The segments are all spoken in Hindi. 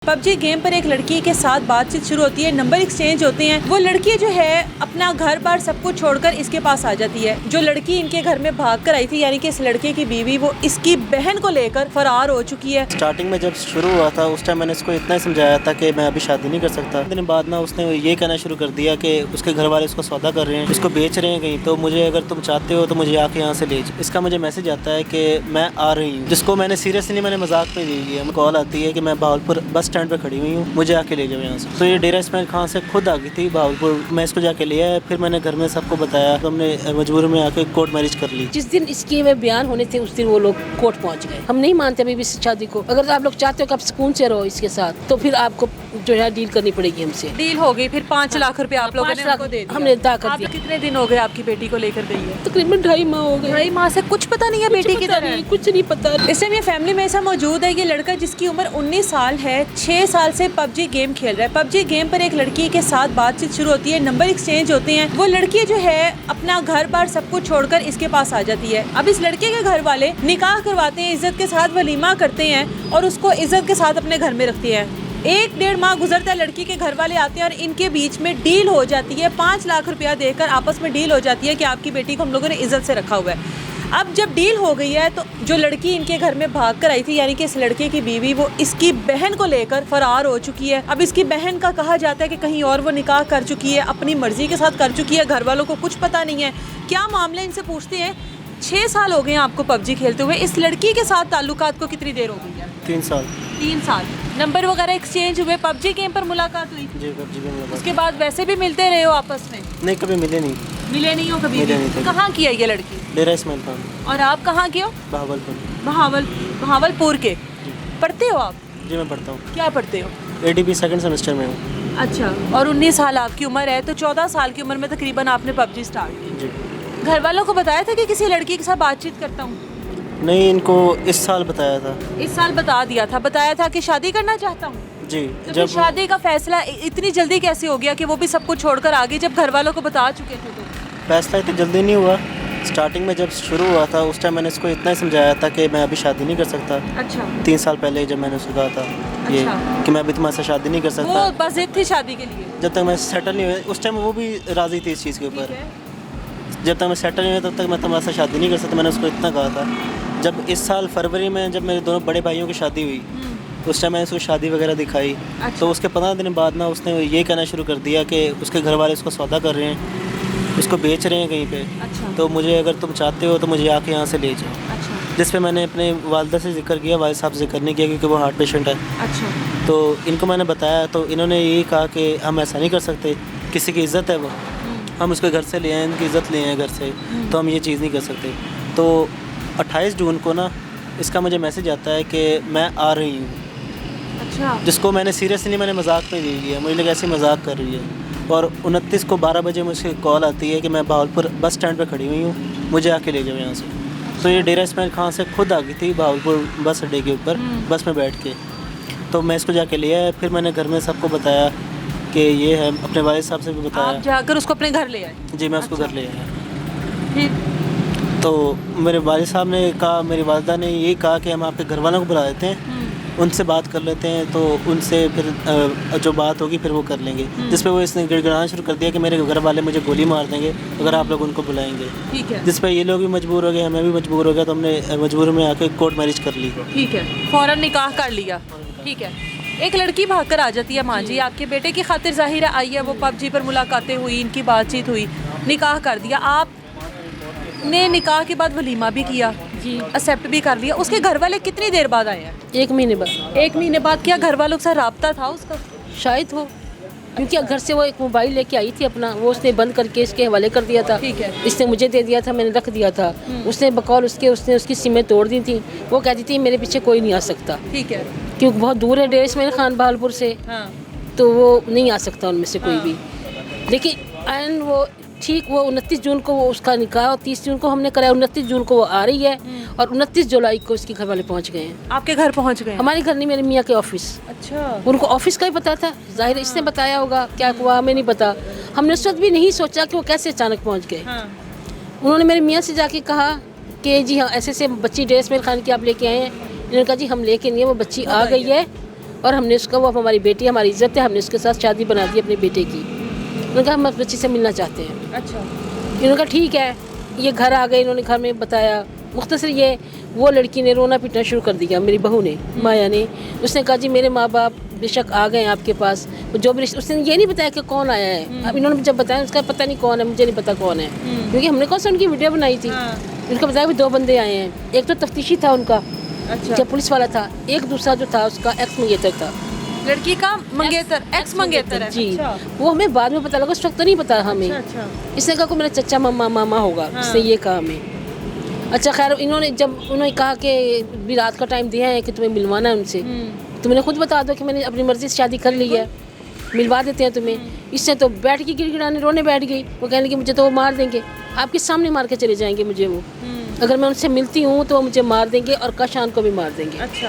पबजी गेम पर एक लड़की के साथ बातचीत शुरू होती है, नंबर एक्सचेंज होते हैं। वो लड़की जो है अपना घर बार सब कुछ छोड़कर इसके पास आ जाती है। जो लड़की इनके घर में भाग कर आई थी, यानी कि इस लड़के की बीवी, वो इसकी बहन को लेकर फरार हो चुकी है। स्टार्टिंग में जब शुरू हुआ था उस टाइम मैंने इसको इतना ही समझाया था कि मैं अभी शादी नहीं कर सकता। दिन बाद ना उसने ये कहना शुरू कर दिया कि उसके घर वाले उसको सौदा कर रहे हैं, उसको बेच रहे हैं कहीं, तो मुझे अगर तुम चाहते हो तो मुझे आके यहाँ से ले जाओ। इसका मुझे मैसेज आता है कि मैं आ रही हूँ, जिसको मैंने सीरियसली मैंने मजाक में ले लिया। कॉल आती है कि मैं बहावलपुर बस स्टैंड पर खड़ी हुई हूँ, मुझे आके ले जाओ यहाँ से। तो ये डेरा इस्माइल खान से खुद आ गई थी बहावलपुर, मैं इसको जाके ले आया। फिर मैंने घर में सबको बताया, तो हमने मजबूरी में आके कोर्ट मैरिज कर ली। जिस दिन इसके में बयान होने थे उस दिन वो लोग कोर्ट पहुंच गए। हम नहीं मानते अभी भी इस शादी को। अगर आप लोग चाहते हो कि आप सुकून से रहो इसके साथ, तो फिर आपको जो है डील करनी पड़ेगी हमसे। डील हो गई, फिर 5 लाख रुपए आप लोगों ने उनको दे दिया। हमने अदा कर दिया। कितने दिन हो गए आपकी बेटी को लेकर गई है? तकरीबन 2.5 माह हो गए। 2.5 माह से कुछ पता नहीं है बेटी की तरह? कुछ नहीं पता। इस टाइम ये फैमिली में ऐसा मौजूद है, ये लड़का जिसकी उम्र 19 साल है, 6 साल से पबजी गेम खेल रहा है। पबजी गेम पर एक लड़की के साथ बातचीत शुरू होती है, नंबर एक्सचेंज होते हैं। वो लड़की जो है अपना घर बार सब कुछ छोड़कर इसके पास आ जाती है। अब इस लड़के के घर वाले निकाह करवाते हैं, इज्जत के साथ वलीमा करते हैं और उसको इज्जत के साथ अपने घर में रखते हैं। 1-1.5 माह गुजरता है, लड़की के घर वाले आते हैं और इनके बीच में डील हो जाती है। 5 लाख रुपया देकर आपस में डील हो जाती है कि आपकी बेटी को हम लोगों ने इज्जत से रखा हुआ है। अब जब डील हो गई है तो जो लड़की इनके घर में भाग कर आई थी, यानी कि इस लड़के की बीवी, वो इसकी बहन को लेकर फरार हो चुकी है। अब इसकी बहन का कहा जाता है कि कहीं और वो निकाह कर चुकी है, अपनी मर्जी के साथ कर चुकी है, घर वालों को कुछ पता नहीं है। क्या मामले, इनसे पूछते हैं। 6 साल हो गए हैं आपको पबजी खेलते हुए, इस लड़की के साथ ताल्लुकात को कितनी देर हो गई है? 3 साल। 3 साल। नंबर वगैरह एक्सचेंज हुए, पबजी गेम पर मुलाकात हुई? जी पबजी में। उसके बाद वैसे भी मिलते रहे हो आपस में? नहीं, कभी मिले नहीं। मिले नहीं हो कभी मिले भी? नहीं थे। कहाँ की है ये लड़की? डेरा इस्माइल खान, और आप कहाँ के हो? बहावलपुर। बहावलपुर के। पढ़ते हो आप? जी मैं पढ़ता हूँ, क्या पढ़ते हो? ADP सेकंड सेमेस्टर में हूँ। अच्छा। और 19 साल आपकी उम्र है, तो 14 साल की उम्र में तकरीबन आपने पबजी स्टार्ट की। जी। घर वालों को बताया था कि किसी लड़की के साथ बातचीत करता हूँ? नहीं, इनको इस साल बताया था। इस साल बता दिया था, बताया था कि शादी करना चाहता हूँ। जी। तो जब शादी का फैसला इतनी जल्दी कैसे हो गया कि वो भी सब कुछ छोड़कर आ गई, जब घर वालों को बता चुके थे? तो फैसला इतनी जल्दी नहीं हुआ। स्टार्टिंग में जब शुरू हुआ था उस टाइम मैंने इसको इतना ही समझाया था कि मैं अभी शादी नहीं कर सकता। अच्छा। 3 साल पहले जब मैंने उसको कहा था ये अच्छा। कि मैं अभी तुम्हारे साथ शादी नहीं कर सकता, वो बस जिद थी शादी के लिए? जब तक मैं सेटल नहीं हुआ। उस टाइम वो भी राज़ी थी इस चीज़ के ऊपर। जब तक मैं सेटल नहीं हुआ तब तक मैं तुम्हारे साथ शादी नहीं कर सकता, मैंने उसको इतना कहा था। जब इस साल फरवरी में जब मेरे दोनों बड़े भाइयों की शादी हुई, उस टाइम मैंने उसको शादी वगैरह दिखाई। अच्छा। तो उसके 15 दिन बाद ना उसने ये कहना शुरू कर दिया कि उसके घर वाले उसको सौदा कर रहे हैं, उसको बेच रहे हैं कहीं पे। अच्छा। तो मुझे अगर तुम चाहते हो तो मुझे आके यहाँ से ले जाओ। अच्छा। जिस पे मैंने अपने वालदा से जिक्र किया, वालिद साहब से जिक्र नहीं किया क्योंकि वो हार्ट पेशेंट है। अच्छा। तो इनको मैंने बताया तो इन्होंने यही कहा कि हम ऐसा नहीं कर सकते, किसी की इज़्ज़त है वो, हम उसके घर से ले आए, इनकी इज़्ज़त ले आए घर से, तो हम ये चीज़ नहीं कर सकते। तो 28 जून को ना इसका मुझे मैसेज आता है कि मैं आ रही हूँ। अच्छा। जिसको मैंने सीरियसली मैंने मजाक में ले लिया, मुझे लगा ऐसे मजाक कर रही है। और 29 को 12 बजे मुझे कॉल आती है कि मैं बहावलपुर बस स्टैंड पर खड़ी हुई हूँ, मुझे आके ले जाओ यहाँ से। तो ये डेरा इस्माइल खान से खुद आ गई थी बहावलपुर बस अड्डे के ऊपर, बस में बैठ के। तो मैं इसको जाके ले आया। फिर मैंने घर में सबको बताया कि ये है, अपने वालिद साहब से भी बताया। आप जाकर उसको अपने घर ले आए? जी मैं उसको अच्छा। घर ले आया। फिर? तो मेरे वालिद साहब ने कहा, मेरी वालिदा ने ये कहा कि हम आपके घर वालों को बुला देते हैं, उनसे बात कर लेते हैं, तो उनसे फिर जो बात होगी फिर वो कर लेंगे। जिस पे वो इसने गिड़गिड़ाना शुरू कर दिया कि मेरे घर वाले मुझे गोली मार देंगे अगर आप लोग उनको बुलाएंगे। ठीक है। जिस पे ये लोग भी मजबूर हो गए, हमें भी मजबूर हो गया, तो हमने मजबूरी में आके कोर्ट मैरिज कर ली। ठीक है, फौरन निकाह कर लिया। ठीक है। एक लड़की भागकर आ जाती है, माँ जी आपके बेटे की खातिर जाहिर है आई है, वो पबजी पर मुलाकातें हुई, इनकी बातचीत हुई, निकाह कर दिया। आपने निकाह के बाद वलीमा भी किया जी, एक्सेप्ट भी कर लिया। उसके घर वाले कितनी देर बाद आए हैं? 1 महीने बाद। 1 महीने बाद। क्या घर वालों के साथ राब्ता था उसका? शायद हो, क्योंकि घर से वो एक मोबाइल लेके आई थी अपना, वो उसने बंद करके इसके हवाले कर दिया था। ठीक है। इसने मुझे दे दिया था, मैंने रख दिया था। उसने बकौल उसने उसकी सिमें तोड़ दी थी। वो कहती थी मेरे पीछे कोई नहीं आ सकता, ठीक है। क्योंकि बहुत दूर है डेरा इस्माइल खान बहावलपुर से। हाँ। तो वो नहीं आ सकता उनमें से कोई भी। लेकिन एंड वो ठीक वो 29 जून को वो उसका निकाह, और 30 जून को हमने कराया। 29 जून को वो आ रही है और 29 जुलाई को उसके घर वाले पहुंच गए हैं। आपके घर पहुंच गए? हमारे घर नहीं, मेरे मियाँ के ऑफिस। अच्छा। उनको ऑफिस का ही पता था, जाहिर है इसने बताया होगा, क्या हुआ हमें नहीं पता। हमने उस वक्त भी नहीं सोचा कि वो कैसे अचानक पहुंच गए। हाँ। उन्होंने मेरे मियाँ से जाके कहा कि जी हाँ ऐसे बच्ची डेरा इस्माइल खान की आप लेके आए हैं। इन्होंने कहा जी हम लेके नहीं है, वो बच्ची आ गई है और हमने उसका, वो हमारी बेटी हमारी इज्जत है, हमने उसके साथ शादी बना दी अपने बेटे की। उन्होंने कहा हम उस बच्ची से मिलना चाहते हैं। अच्छा। इन्होंने कहा ठीक है। ये घर आ गए, इन्होंने घर में बताया। मुख्तसर ये वो लड़की ने रोना पीटना शुरू कर दिया, मेरी बहू ने, माया ने। उसने कहा जी मेरे माँ बाप बेशक आ गए आपके पास, जो भी उसने ये नहीं बताया कि कौन आया है। अब इन्होंने जब बताया उसका पता नहीं कौन है, मुझे नहीं पता कौन है, क्योंकि हमने कौन सा उनकी वीडियो बनाई थी। उनको बताया कि 2 बंदे आए हैं, एक तो तफ्तीशी था उनका, अच्छा। जब पुलिस वाला था, एक दूसरा जो था उसका एक्स मंगेतर था। लड़की का मंगेतर, एक्स मंगेतर है। जी। अच्छा। वो हमें बाद में पता लगा, उस वक्त तो नहीं पता हमें। अच्छा। इसने कहा को मेरा चचा मामा होगा, इसने ये कहा हमें। अच्छा खैर, उन्होंने कहा कि भी रात का टाइम दिया है कि तुम्हें मिलवाना है उनसे, तुमने खुद बता दो कि मैंने अपनी मर्जी से शादी कर ली है, मिलवा देते हैं तुम्हें। इससे तो बैठ के गिड़गिड़ाने रोने बैठ गई। वो कहने लगी मुझे तो वो मार देंगे, आपके सामने मार के चले जाएंगे मुझे वो। अगर मैं उनसे मिलती हूँ तो वो मुझे मार देंगे और काशान को भी मार देंगे। अच्छा।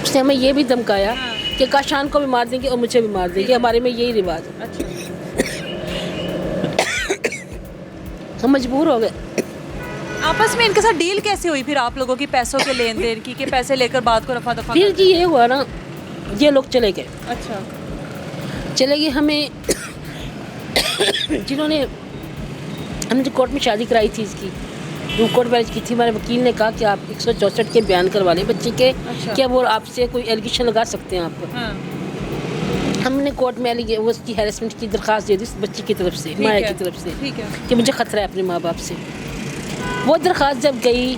उसने हमें ये भी धमकाया कि काशान को भी मार देंगे और मुझे भी मार देंगे, हमारे में यही रिवाज है। अच्छा। हम मजबूर हो गए। आपस में इनके साथ डील कैसे हुई फिर आप लोगों की, पैसों के लेन देन की, कि पैसे लेकर बात को रफा दफा? फिर जी ये हुआ ना, ये लोग चले गए। अच्छा। चले गए हमें जिन्होंने, हमने जो कोर्ट में शादी कराई थी इसकी, जो कोर्ट मैरिज की थी, हमारे वकील ने कहा कि आप 164 के बयान करवा लें बच्चे के। अच्छा। क्या वो आपसे कोई एलिगेशन लगा सकते हैं आप पर? हाँ। हमने कोर्ट में वो उसकी हैरेसमेंट की दरख्वास्त दे दी उस बच्ची की तरफ से, माया की तरफ से, ठीक है। कि मुझे खतरा है अपने माँ बाप से। वो दरख्वास्त जब गई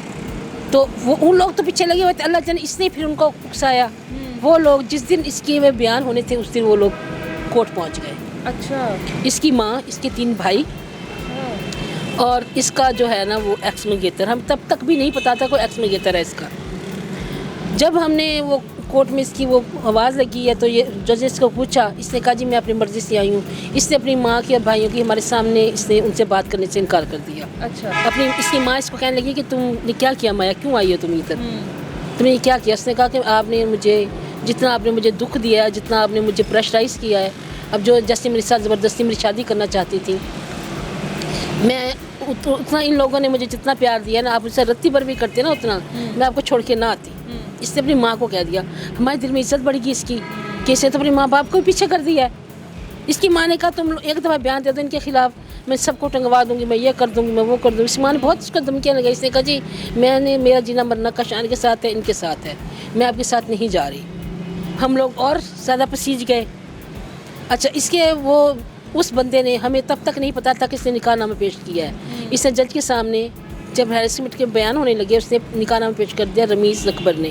तो वो उन लोग तो पीछे लगे हुए थे, अल्लाह जाने इसने फिर उनको उकसाया। वो लोग जिस दिन इसके में बयान होने थे उस दिन वो लोग कोर्ट पहुंच गए। अच्छा। इसकी माँ, इसके 3 भाई और इसका जो है ना वो एक्स मंगेतर। हम तब तक भी नहीं पता था कोई एक्स मंगेतर है इसका। जब हमने वो कोर्ट में इसकी वो आवाज़ लगी है तो ये जजेस को पूछा, इसने कहा जी मैं अपनी मर्ज़ी से आई हूँ। इसने अपनी माँ के और भाइयों की हमारे सामने इसने उनसे बात करने से इनकार कर दिया। अच्छा। अपनी इसकी माँ इसको कहने लगी कि तुमने क्या किया माया, क्यों आई हो तुम इधर, तुमने ये क्या किया? उसने कहा कि आपने मुझे जितना आपने मुझे दुख दिया है, जितना आपने मुझे प्रेशराइज़ किया है, अब जो जैसे मेरे साथ ज़बरदस्ती मेरी शादी करना चाहती थी, मैं उतना इन लोगों ने मुझे जितना प्यार दिया ना, आप उससे रत्ती भर भी करते ना उतना मैं आपको छोड़ के ना आती। इसने अपनी माँ को कह दिया। हमारे दिल में इज्जत बढ़ गई इसकी कि इसने तो अपने माँ बाप को भी पीछे कर दिया है। इसकी माँ ने कहा तुम एक दफ़ा बयान दे दो इनके खिलाफ, मैं सबको टंगवा दूंगी, मैं ये कर दूंगी, मैं वो कर दूंगी। इस माँ ने बहुत उसको धमकियाँ लगाई। इसने कहा जी मेरा जीना मरना काशान के साथ है, इनके साथ है, मैं आपके साथ नहीं जा रही। हम लोग और ज़्यादा पसीज गए। अच्छा, इसके वो उस बंदे ने, हमें तब तक नहीं पता था कि इसने निकाहनामा पेश किया है। इसने जज के सामने जब हैरेसमेंट के बयान होने लगे उसने निकाहनामा पेश कर दिया रमीज़ अकबर ने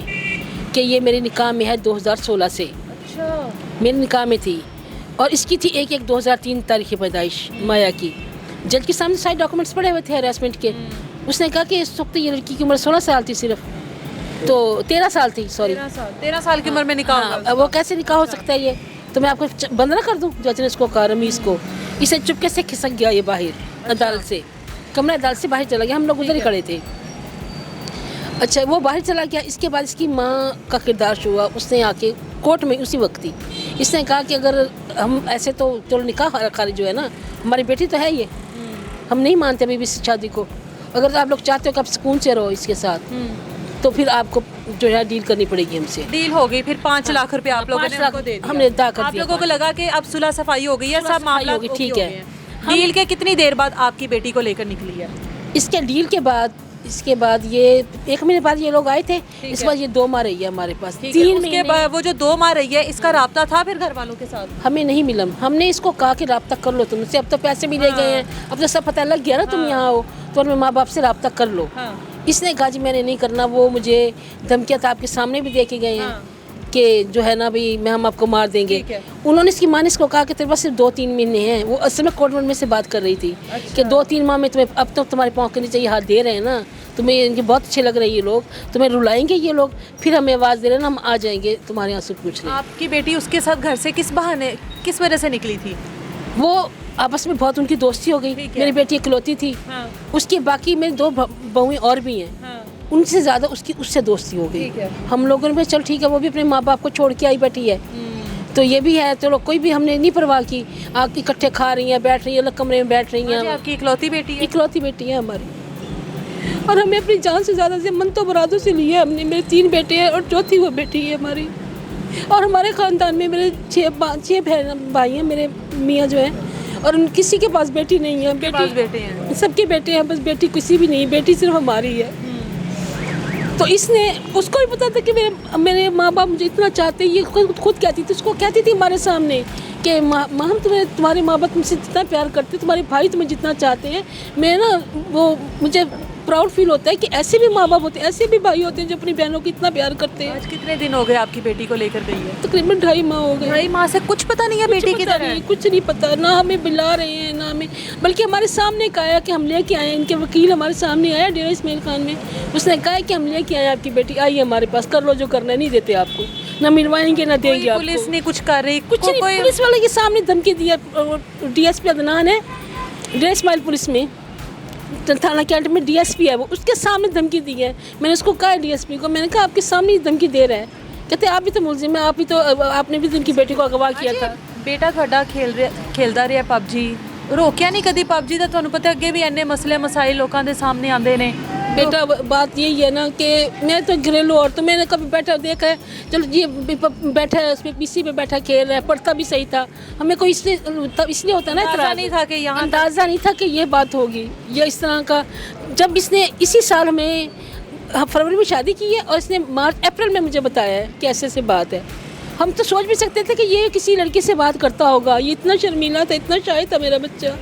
कि ये मेरे निकाह में है 2016 से। अच्छा। मेरे निकाह में थी और इसकी थी 1/1/2003 तारीख़ पैदाइश माया की। जज के सामने सारे डॉक्यूमेंट्स पड़े हुए थे हैरेसमेंट के। उसने कहा कि इस वक्त ये लड़की की उम्र 16 साल थी सिर्फ, तो 13 साल थी, सॉरी 13 साल की उम्र में निकाह हाँ, होगा। अब वो कैसे निकाह हो सकता है ये? तो मैं आपको बंद ना कर दूँ? जज ने इसको कहा रमीज़ को। इसे चुपके से खिसक गया ये बाहर अदालत से, कमरा अदालत से बाहर चला गया। हम लोग उधर ही खड़े थे। अच्छा, वो बाहर चला गया। इसके बाद इसकी माँ का किरदार शुरू हुआ। उसने आके कोर्ट में उसी वक्त ही इसने कहा कि अगर हम ऐसे तो चलो निकाह खारिज जो है ना, हमारी बेटी तो है ये, हम नहीं मानते अभी भी इस शादी को। अगर आप लोग चाहते हो कि आप सुकून से रहो इसके साथ, तो फिर आपको जो है डील करनी पड़ेगी हमसे। डील हो गई फिर 5 लाख रुपए आप लोगों ने 5 लाख उनको दे दिया। हमने अदा कर आप दिया। लोगों को लगा कि अब सुलह सफाई हो गई है, सुलह सब सफाई मामला होगी, ठीक है। डील के कितनी देर बाद आपकी बेटी को लेकर निकली है? इसके डील के बाद, इसके बाद ये 1 महीने बाद ये लोग आए थे। इस बार ये 2 माह रही है हमारे पास। 3 उसके बाद वो जो 2 माह रही है, इसका राब्ता था फिर घर वालों के साथ? हमें नहीं मिला। हमने इसको कहा कि राब्ता कर लो तुमसे, अब तो पैसे भी ले गए हैं, अब तो सब पता लग गया ना तुम यहाँ हो, तो अपने माँ बाप से राब्ता कर लो। इसने कहा जी मैंने नहीं करना। वो मुझे धमकियाँ तो आपके सामने भी दे के गए हैं कि जो है ना भाई मैं हम आपको मार देंगे। उन्होंने इसकी माँ ने इसको कहा कि तेरे पास सिर्फ 2-3 महीने हैं। वो असल में कोर्ट में से बात कर रही थी कि 2-3 माह में तुम्हें, अब तो तुम्हारे पाँव के नीचे ये हाथ दे रहे हैं ना, तुम्हें इनके बहुत अच्छे लग रहे हैं ये लोग, तुम्हें रुलाएंगे ये लोग, फिर हमें आवाज़ दे रहे हैं ना, हम आ जाएंगे तुम्हारे यहाँ से पूछ रहे। आपकी बेटी उसके साथ घर से किस बहाने, किस वजह से निकली थी? वो आपस में बहुत उनकी दोस्ती हो गई। मेरी बेटी इकलौती थी। उसकी बाकी मेरी 2 बहुएं और भी हैं, उनसे ज़्यादा उससे दोस्ती हो गई। हम लोगों ने चल ठीक है, वो भी अपने माँ बाप को छोड़ के आई बैठी है, तो ये भी है, चलो कोई भी हमने नहीं परवाह की। आप इकट्ठे खा रही हैं, बैठ रही हैं, अलग कमरे में बैठ रही हैं। आपकी इकलौती बेटी है? इकलौती बेटी है हमारी। और हमें अपनी जान से ज़्यादा से मन तो बरादों से लिया हमने। मेरे 3 बेटे हैं और चौथी वो बेटी है हमारी। और हमारे ख़ानदान में मेरे 6 बहन भाई हैं, मेरे मियाँ जो हैं, और किसी के पास बेटी नहीं है। बेटे हैं, सबके बेटे हैं, बस बेटी किसी भी नहीं, बेटी सिर्फ हमारी है। तो इसने, उसको भी पता था कि मेरे माँ बाप मुझे इतना चाहते हैं। ये खुद कहती थी, उसको कहती थी हमारे सामने कि माँ हम तुम्हारे माँ बाप मुझसे जितना प्यार करते, तुम्हारे भाई तुम्हें जितना चाहते हैं, मैं ना वो मुझे प्राउड फील होता है कि ऐसे भी माँ बाप होते हैं, ऐसे भी भाई होते हैं जो अपनी बहनों को इतना प्यार करते हैं। आज कितने दिन हो गए आपकी बेटी को लेकर गई है? तकरीबन 2.5 माह हो गए। 2.5 माह से कुछ पता नहीं है बेटी की तरह? कुछ नहीं पता, ना हमें बुला रहे हैं, ना हमें, बल्कि हमारे सामने कहा कि हम लेके आए हैं। इनके वकील हमारे सामने आया डेरा इस्माइल खान में, उसने कहा कि हम लेके आए आपकी बेटी, आइए हमारे पास, कर लो जो करना है, नहीं देते आपको, ना मिलवाएंगे ना देंगे आपको। पुलिस ने कुछ कर रही? कुछ नहीं, पुलिस वाले के सामने धमकी दिया। DSP अदनान है डेरा इस्माइल पुलिस में, थाना कैंट में DSP है वो, उसके सामने धमकी दी है। मैंने उसको कहा DSP को, मैंने कहा आपके सामने ही धमकी दे रहा है। कहते आप भी तो मुलजिम है, आप भी तो, आपने भी तो उनकी बेटी को अगवा किया था। बेटा थोड़ा खेलता रहा PUBG, रोकिया नहीं कभी PUBG का? तुहानू पता अगे भी इन्ने मसले मसाइल लोगों के सामने आते हैं। बेटा बात यही है ना कि मैं तो घरेलू औरत, मैंने कभी बैठा देखा है, चलो ये बैठा है उसमें PC पे बैठा खेल रहा है, पढ़ता भी सही था, हमें कोई इसलिए होता है ना, अंदाज़ा नहीं था कि यहाँ अंदाज़ा नहीं था कि ये बात होगी, ये इस तरह का। जब इसने इसी साल हमें फरवरी में शादी की है और इसने अप्रैल में मुझे बताया है कि ऐसे बात है। हम तो सोच भी सकते थे कि ये किसी लड़की से बात करता होगा। ये इतना शर्मीला था, इतना शाय था मेरा बच्चा,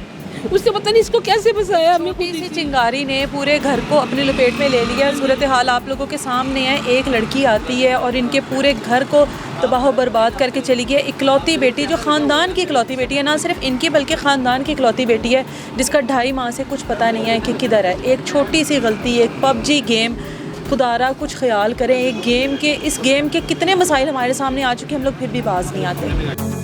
उसने पता नहीं इसको कैसे फंसाया। हमें किसी चिंगारी ने पूरे घर को अपनी लपेट में ले लिया। सूरत हाल आप लोगों के सामने है। एक लड़की आती है और इनके पूरे घर को तबाह बर्बाद करके चली गई। इकलौती बेटी, जो ख़ानदान की इकलौती बेटी है, ना सिर्फ इनकी बल्कि ख़ानदान की इकलौती बेटी है, जिसका 2.5 माह से कुछ पता नहीं है कि किधर है। एक छोटी सी गलती, एक PUBG गेम, खुदारा कुछ ख्याल करें। एक गेम के, इस गेम के कितने मसाइल हमारे सामने आ चुके हैं, हम लोग फिर भी बाज नहीं आते।